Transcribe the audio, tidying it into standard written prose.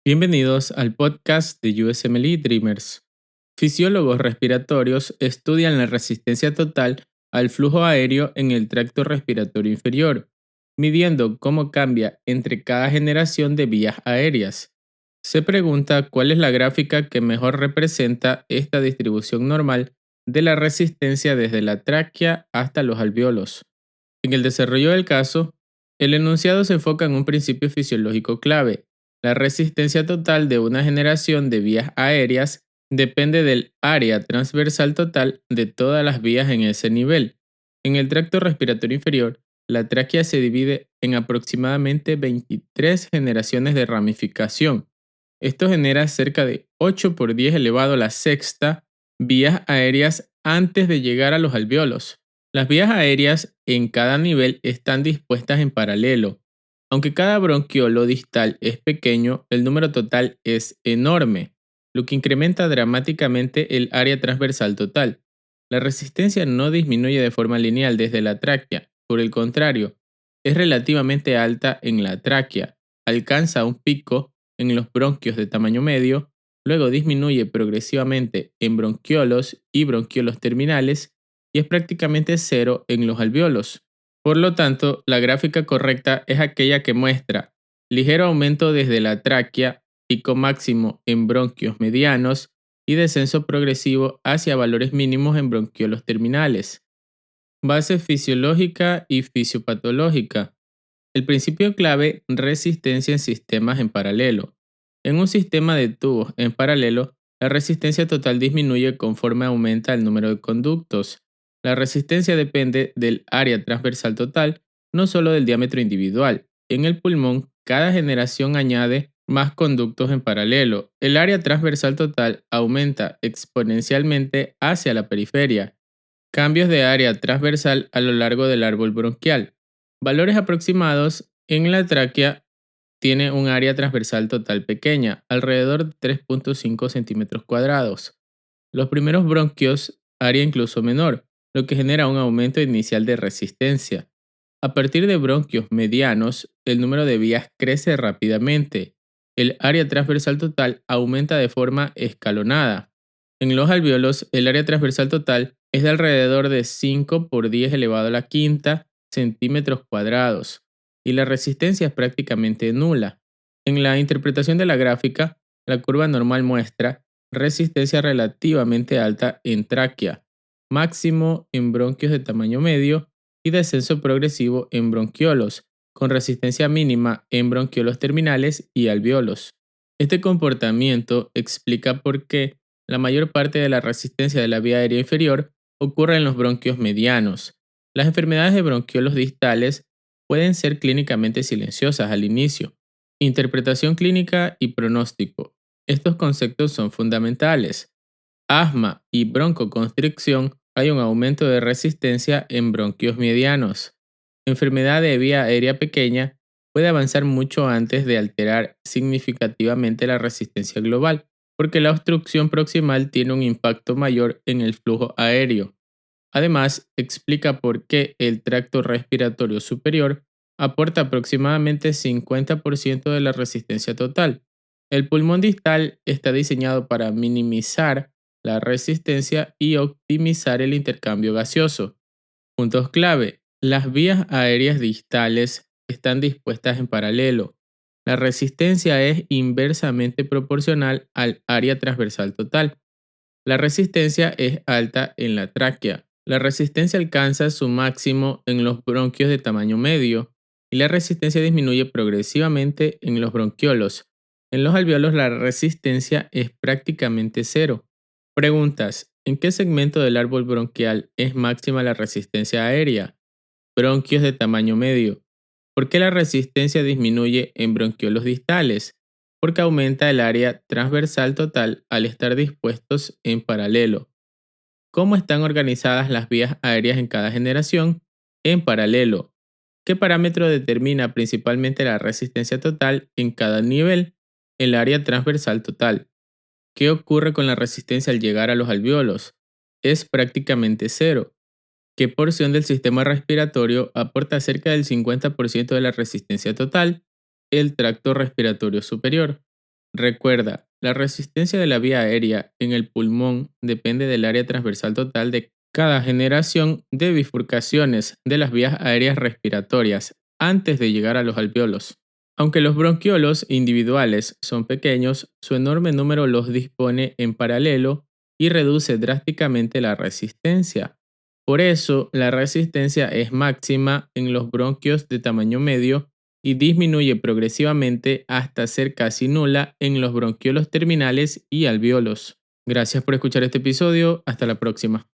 Bienvenidos al podcast de USMLE Dreamers. Fisiólogos respiratorios estudian la resistencia total al flujo aéreo en el tracto respiratorio inferior, midiendo cómo cambia entre cada generación de vías aéreas. Se pregunta cuál es la gráfica que mejor representa esta distribución normal de la resistencia desde la tráquea hasta los alvéolos. En el desarrollo del caso, el enunciado se enfoca en un principio fisiológico clave. La resistencia total de una generación de vías aéreas depende del área transversal total de todas las vías en ese nivel. En el tracto respiratorio inferior, la tráquea se divide en aproximadamente 23 generaciones de ramificación. Esto genera cerca de 8 por 10 elevado a la sexta vías aéreas antes de llegar a los alvéolos. Las vías aéreas en cada nivel están dispuestas en paralelo. Aunque cada bronquiolo distal es pequeño, el número total es enorme, lo que incrementa dramáticamente el área transversal total. La resistencia no disminuye de forma lineal desde la tráquea, por el contrario, es relativamente alta en la tráquea, alcanza un pico en los bronquios de tamaño medio, luego disminuye progresivamente en bronquiolos y bronquiolos terminales y es prácticamente cero en los alvéolos. Por lo tanto, la gráfica correcta es aquella que muestra ligero aumento desde la tráquea, pico máximo en bronquios medianos y descenso progresivo hacia valores mínimos en bronquiolos terminales. Base fisiológica y fisiopatológica. El principio clave, resistencia en sistemas en paralelo. En un sistema de tubos en paralelo, la resistencia total disminuye conforme aumenta el número de conductos. La resistencia depende del área transversal total, no solo del diámetro individual. En el pulmón, cada generación añade más conductos en paralelo. El área transversal total aumenta exponencialmente hacia la periferia. Cambios de área transversal a lo largo del árbol bronquial. Valores aproximados en la tráquea tiene un área transversal total pequeña, alrededor de 3.5 centímetros cuadrados. Los primeros bronquios, área incluso menor, lo que genera un aumento inicial de resistencia. A partir de bronquios medianos, el número de vías crece rápidamente. El área transversal total aumenta de forma escalonada. En los alvéolos, el área transversal total es de alrededor de 5 por 10 elevado a la quinta centímetros cuadrados y la resistencia es prácticamente nula. En la interpretación de la gráfica, la curva normal muestra resistencia relativamente alta en tráquea, máximo en bronquios de tamaño medio y descenso progresivo en bronquiolos, con resistencia mínima en bronquiolos terminales y alvéolos. Este comportamiento explica por qué la mayor parte de la resistencia de la vía aérea inferior ocurre en los bronquios medianos. Las enfermedades de bronquiolos distales pueden ser clínicamente silenciosas al inicio. Interpretación clínica y pronóstico. Estos conceptos son fundamentales. Asma y broncoconstricción, hay un aumento de resistencia en bronquios medianos. Enfermedad de vía aérea pequeña puede avanzar mucho antes de alterar significativamente la resistencia global, porque la obstrucción proximal tiene un impacto mayor en el flujo aéreo. Además, explica por qué el tracto respiratorio superior aporta aproximadamente 50% de la resistencia total. El pulmón distal está diseñado para minimizar la resistencia y optimizar el intercambio gaseoso. Puntos clave. Las vías aéreas distales están dispuestas en paralelo. La resistencia es inversamente proporcional al área transversal total. La resistencia es alta en la tráquea. La resistencia alcanza su máximo en los bronquios de tamaño medio y la resistencia disminuye progresivamente en los bronquiolos. En los alvéolos la resistencia es prácticamente cero. Preguntas. ¿En qué segmento del árbol bronquial es máxima la resistencia aérea? Bronquios de tamaño medio. ¿Por qué la resistencia disminuye en bronquiolos distales? Porque aumenta el área transversal total al estar dispuestos en paralelo. ¿Cómo están organizadas las vías aéreas en cada generación? En paralelo. ¿Qué parámetro determina principalmente la resistencia total en cada nivel? El área transversal total. ¿Qué ocurre con la resistencia al llegar a los alvéolos? Es prácticamente cero. ¿Qué porción del sistema respiratorio aporta cerca del 50% de la resistencia total? El tracto respiratorio superior. Recuerda, la resistencia de la vía aérea en el pulmón depende del área transversal total de cada generación de bifurcaciones de las vías aéreas respiratorias antes de llegar a los alvéolos. Aunque los bronquiolos individuales son pequeños, su enorme número los dispone en paralelo y reduce drásticamente la resistencia. Por eso, la resistencia es máxima en los bronquios de tamaño medio y disminuye progresivamente hasta ser casi nula en los bronquiolos terminales y alvéolos. Gracias por escuchar este episodio. Hasta la próxima.